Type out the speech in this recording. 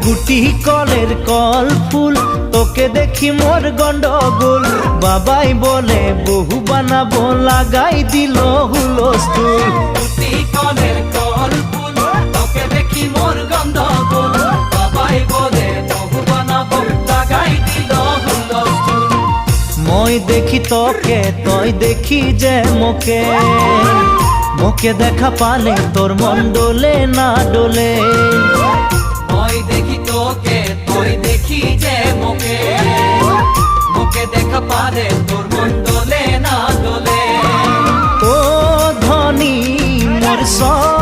গুটি কলের কল ফুল, তোকে দেখি মোর গন্ডগোল। বাবাই বলে বহু বানাবো, লাগাই দিল হুলস্থুল। গুটি কলের কল ফুল, তোকে দেখি মোর গন্ডগোল। বাবাই বলে বহু বানাবো, লাগাই দিল হুলস্থুল। মই দেখি তোকে, তই দেখি যে মোকে, মোকে দেখা পালে তোর মন ডোলে না ডোলে। মই দেখি তোকে, তুই দেখি যে মোকে, মোকে দেখা পারে তোর মন দোলে না দোলে। ও ধনী মোর সব